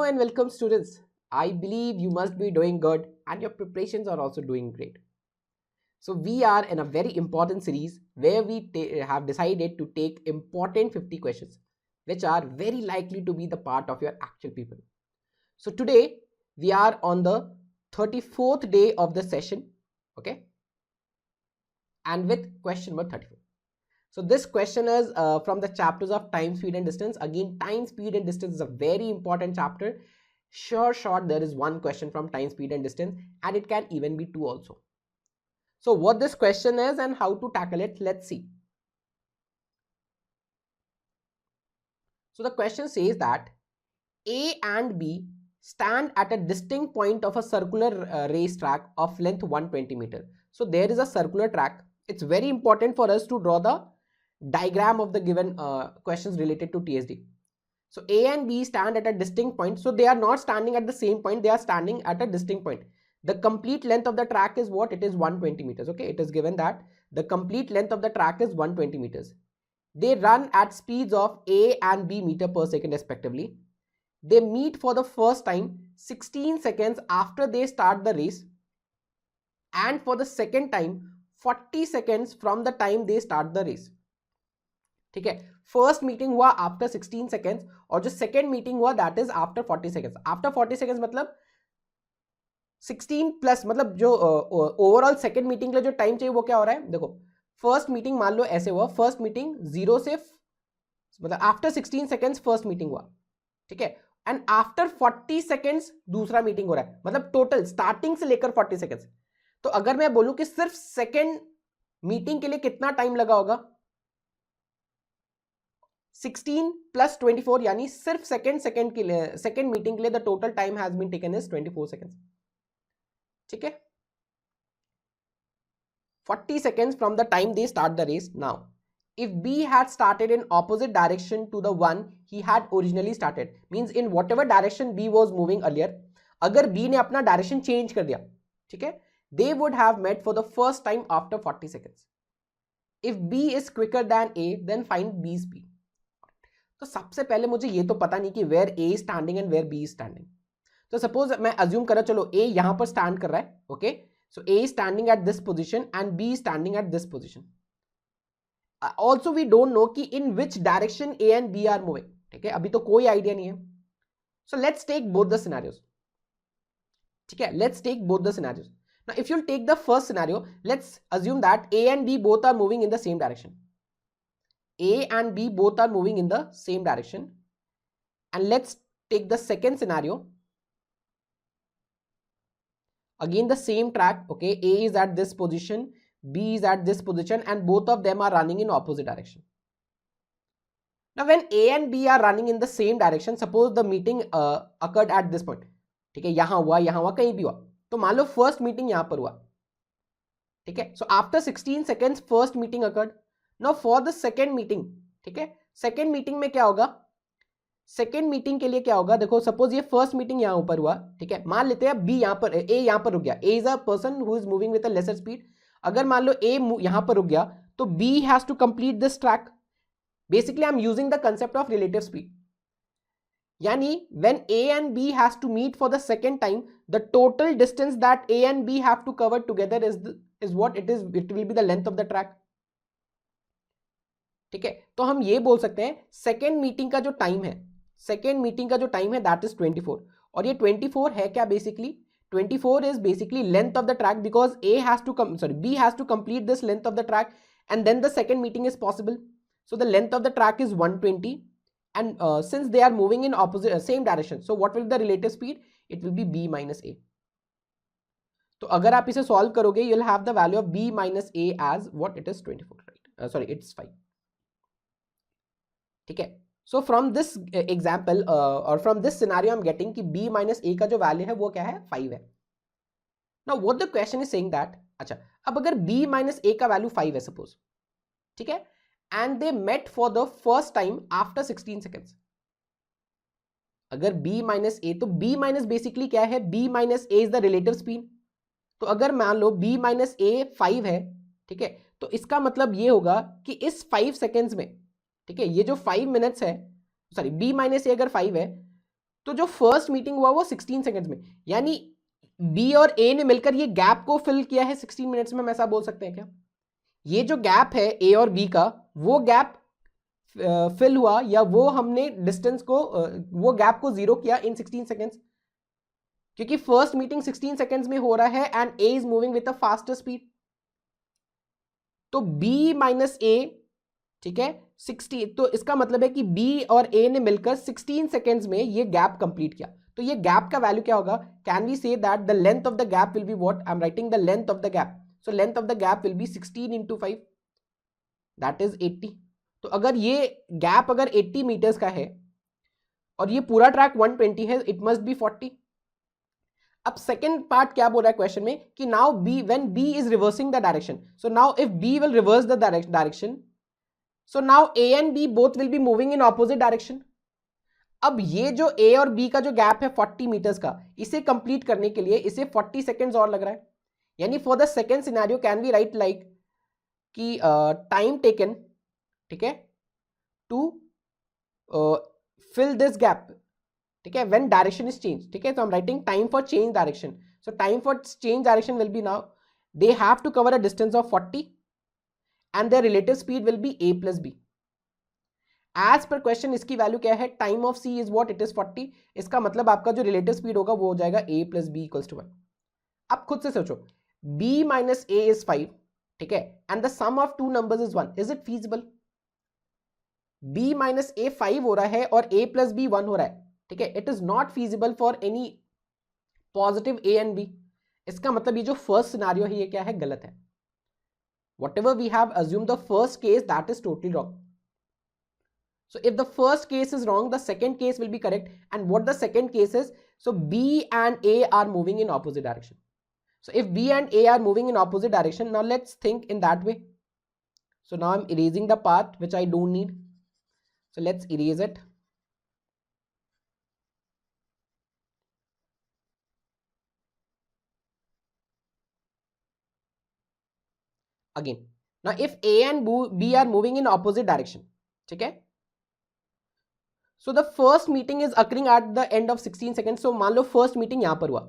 and welcome students. I believe you must be doing good and your preparations are also doing great. So we are in a very important series where we have decided to take important 50 questions which are very likely to be the part of your actual paper. So today we are on the 34th day of the session, okay, and with question number 34. So this question is from the chapters of time, speed and distance. Again, time, speed and distance is a very important chapter. Sure shot there is one question from time, speed and distance, and it can even be two also. So what this question is and how to tackle it, let's see. So the question says that A and B stand at a distinct point of a circular race track of length 120 meter. So there is a circular track. It's very important for us to draw the diagram of the given questions related to TSD. So A and B stand at a distinct point. So they are not standing at the same point. They are standing at a distinct point. The complete length of the track is what? It is 120 meters. Okay. It is given that the complete length of the track is 120 meters. They run at speeds of A and B meter per second respectively. They meet for the first time 16 seconds after they start the race, and for the second time 40 seconds from the time they start the race. ठीक है, first meeting हुआ after 16 seconds और जो second meeting हुआ that is after 40 seconds. After 40 seconds मतलब 16 plus मतलब जो overall second meeting के लिए जो टाइम चाहिए वो क्या हो रहा है. देखो फर्स्ट मीटिंग मान लो ऐसे हुआ, फर्स्ट मीटिंग 0 से मतलब आफ्टर 16 सेकेंड्स फर्स्ट मीटिंग हुआ, ठीक है, एंड आफ्टर 40 सेकेंड्स दूसरा मीटिंग हो रहा है, मतलब टोटल स्टार्टिंग से लेकर 40 सेकेंड्स. तो अगर मैं बोलूं कि सिर्फ सेकेंड मीटिंग के लिए कितना टाइम लगा होगा, 16 प्लस 24 यानी सिर्फ सेकेंड के लिए, सेकेंड मीटिंग के लिए the total time has been taken is 24 seconds. ठीक है, 40 seconds from the time they start the race. Now if B had started in opposite direction to the one he had originally started, means in whatever direction B was moving earlier, अगर B ने अपना direction change कर दिया, ठीक है, they would have met for the first time after 40 seconds. If B is quicker than A, then find B's speed. तो सबसे पहले मुझे ये तो पता नहीं कि where A is standing and where B is standing. तो सपोज मैं अज्यूम करा, चलो A यहां पर स्टैंड कर रहा है, okay, so A is standing at this position and B is standing at this position. Also we don't know कि in which direction A and B are moving. ठीक है, अभी तो कोई आइडिया नहीं है. So let's take both the scenarios. ठीक है, let's take both the scenarios. Now if you'll take the first scenario, let's assume that A and B both are moving in the same direction. A and B both are moving in the same direction. And let's take the second scenario. Again the same track, okay, A is at this position, B is at this position, and both of them are running in opposite direction. Now when A and B are running in the same direction, suppose the meeting occurred at this point, ठीक है, यहाँ हुआ कहीं भी हुआ, तो मान लो first meeting यहाँ पर हुआ, ठीक है, so after 16 seconds first meeting occurred. Now for the second meeting, ठीक है, सेकेंड मीटिंग में क्या होगा, सेकेंड मीटिंग के लिए क्या होगा, देखो सपोज ये फर्स्ट मीटिंग यहां ऊपर हुआ, ठीक है, मान लेते हैं बी यहां पर, ए यहां पर रुक गया, A is a person who is moving with a lesser speed. अगर मान लो ए यहां पर रुक गया तो B has to complete this track. Basically I am using the concept of relative speed, यानी when A and B has to meet for the second time, the total distance that A and B have to cover together is what it is, it will be the length of the track. ठीक है, तो हम ये बोल सकते हैं second meeting का जो टाइम है, सेकेंड मीटिंग का जो टाइम है दैट इज 24. और ये 24 है क्या, basically 24 is basically length of the track because B has to complete this length of the track and then the second meeting is possible. So the length of the track is 120 and since they are moving in opposite same direction, so what will be the relative speed? It will be B minus A. तो अगर आप इसे solve करोगे you'll have the value of B minus A as what it is 24, right? Sorry, it's 5. ठीक है, so from this example or from this scenario I'm getting कि B minus A का जो value है वो क्या है, 5 है. Now what the question is saying that, अच्छा अब अगर B minus A का value 5 है suppose, ठीक है, and they met for the first time after 16 seconds. अगर B minus A, तो B minus basically क्या है, B minus A is the relative speed. तो अगर मान लो B minus A 5 है, ठीक है, तो इसका मतलब ये होगा कि इस 5 seconds में, ठीक है, ये जो 5 minutes है, सॉरी B minus A अगर 5 है तो जो फर्स्ट मीटिंग हुआ वो 16 सेकंड्स में, यानी बी और ए ने मिलकर ये गैप को फिल किया है 16 मिनट्स में, हम ऐसा बोल सकते हैं क्या? ये जो गैप है ए और बी का, वो गैप फिल हुआ, या वो हमने डिस्टेंस को वो गैप को जीरो किया इन 16 सेकंड्स, क्योंकि फर्स्ट मीटिंग 16 सेकंड्स में हो रहा है and A is moving with a faster speed. तो बी माइनस ए, ठीक है, 60, तो इसका मतलब है कि बी और ए ने मिलकर 16 सेकंड्स में ये गैप कंप्लीट किया। तो ये गैप का वैल्यू क्या होगा? Can we say that the length of the gap will be what? I am writing the length of the gap, so length of the gap will be 16 into 5, that is 80। तो अगर ये gap अगर 80 metres का है और ये पूरा track 120 है, इट मस्ट बी 40। अब सेकेंड पार्ट क्या बोल रहा है क्वेश्चन में कि now B, when B is reversing the direction, so now if B will reverse the direction, so now A and B both will be moving in opposite direction। अब ये जो A और B का जो gap है 40 metres का, इसे complete करने के लिए इसे 40 सेकेंड्स और लग रहा है। यानी for the second scenario can we write like कि टाइम टेकन, ठीक है, टू फिल दिस गैप, ठीक है, व्हेन डायरेक्शन इज चेंज, ठीक है, तो I am writing time for change direction. So time for change direction will be now they have to cover a distance of 40 and their relative speed will be a plus b। as per question इसकी value क्या है? Time of c is what? it is 40। इसका मतलब आपका जो relative speed होगा वो हो जाएगा a plus b equals to 1। अब खुद से सोचो, b minus a is 5, ठीक है, and the sum of two numbers is 1, is it feasible? b minus a 5 हो रहा है और a plus b 1 हो रहा है, ठीक है, it is not feasible for any positive a and b। इसका मतलब ये जो फर्स्ट सिनेरियो है ये क्या है? गलत है। Whatever we have assumed the first case, that is totally wrong। So if the first case is wrong, the second case will be correct। And what the second case is? So B and A are moving in opposite direction। So if B and A are moving in opposite direction, now let's think in that way। So now I'm erasing the part which I don't need, so let's erase it। Again, now if A and B are moving in opposite direction, ठीक है, so the first meeting is occurring at the end of 16 seconds। so मान लो first meeting यहां पर हुआ,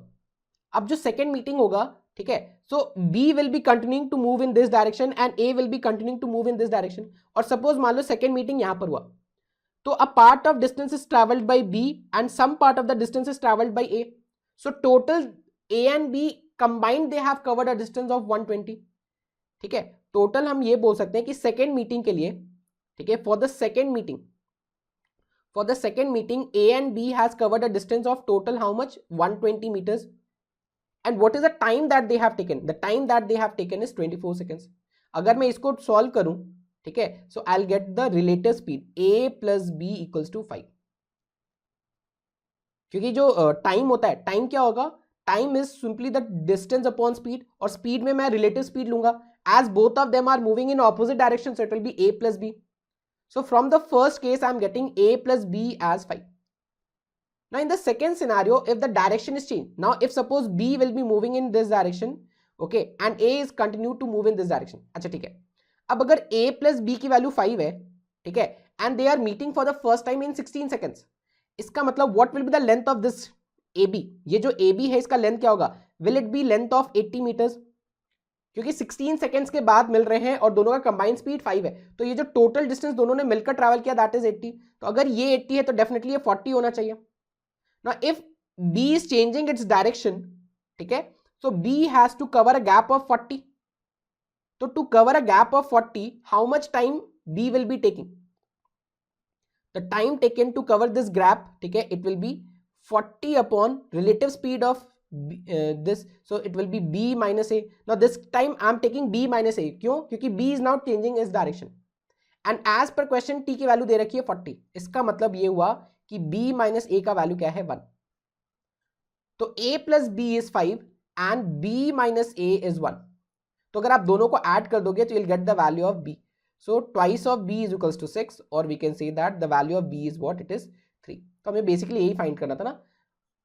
अब जो second meeting होगा, ठीक है, so B will be continuing to move in this direction and A will be continuing to move in this direction. और सपोज मान लो सेकेंड मीटिंग यहां पर हुआ, तो a part of distance is travelled by B and some part of the distance is travelled by A. So total A and B combined they have covered a distance of 120, ठीक है। Total हम ये बोल सकते हैं कि second meeting के लिए, ठीक है, for the second meeting A and B has covered a distance of total how much? 120 meters। And what is the time that they have taken? The time that they have taken is 24 seconds। अगर मैं इसको solve करूं, ठीक है, so I'll get the relative speed A plus B equals to 5। क्योंकि जो time होता है, टाइम क्या होगा? Time is simply the distance upon speed, और स्पीड में मैं रिलेटिव स्पीड लूंगा, as both of them are moving in opposite direction, so it will be A plus B। So from the first case, I'm getting A plus B as 5। Now in the second scenario, if the direction is changed, now if suppose B will be moving in this direction, okay, and A is continue to move in this direction। अच्छा ठीक है, अब अगर A plus B की value 5 है, ठीक है, and they are meeting for the first time in 16 seconds, इसका मतलब what will be the length of this AB? ये जो AB है इसका लेंथ क्या होगा? Will it be length of 80 meters? क्योंकि 16 सेकंड्स के बाद मिल रहे हैं और दोनों का कंबाइंड स्पीड 5 है, तो ये जो टोटल डिस्टेंस दोनों ने मिलकर ट्रैवल किया दैट इज 80। तो अगर ये 80 है तो डेफिनेटली ये 40 होना चाहिए ना। If B is changing its direction, ठीक है, so B has to cover a gap of 40। तो to cover a gap of 40, how much time B will be taking? The time taken to cover this gap, ठीक है, it will be 40 upon relative speed of this, so it will be B minus A। now this time I am taking B minus A, क्यों? क्योंकि B is now changing its direction and as per question T की value दे रखी है 40। इसका मतलब ये हुआ कि B minus A का वैल्यू क्या है? 1। तो A plus B is 5 and B minus A is 1। तो अगर आप दोनों को ऐड कर दोगे तो you'll get the value of B। so twice of B is equals to 6, or we can say that the value of B is what? it is 3। तो हमें बेसिकली यही फाइंड करना था ना।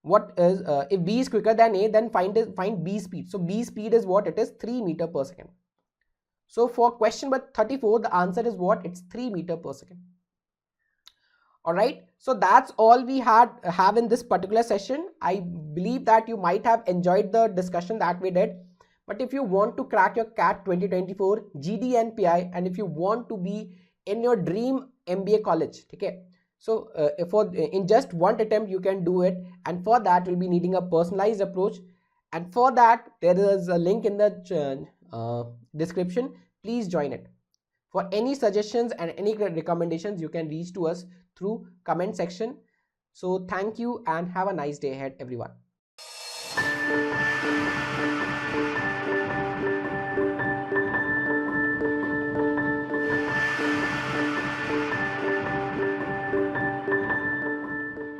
What is if B is quicker than A, then find B speed। so B speed is what? it is 3 meter per second। so for question number 34, the answer is what? it's 3 meter per second। All right, so that's all we have in this particular session. I believe that you might have enjoyed the discussion that we did. But if you want to crack your CAT 2024 GDNPI, and if you want to be in your dream MBA college, okay, so in just one attempt you can do it, and for that you'll be needing a personalized approach. And for that there is a link in the description. Please join it. For any suggestions and any recommendations, you can reach to us through comment section. So thank you and have a nice day ahead, everyone.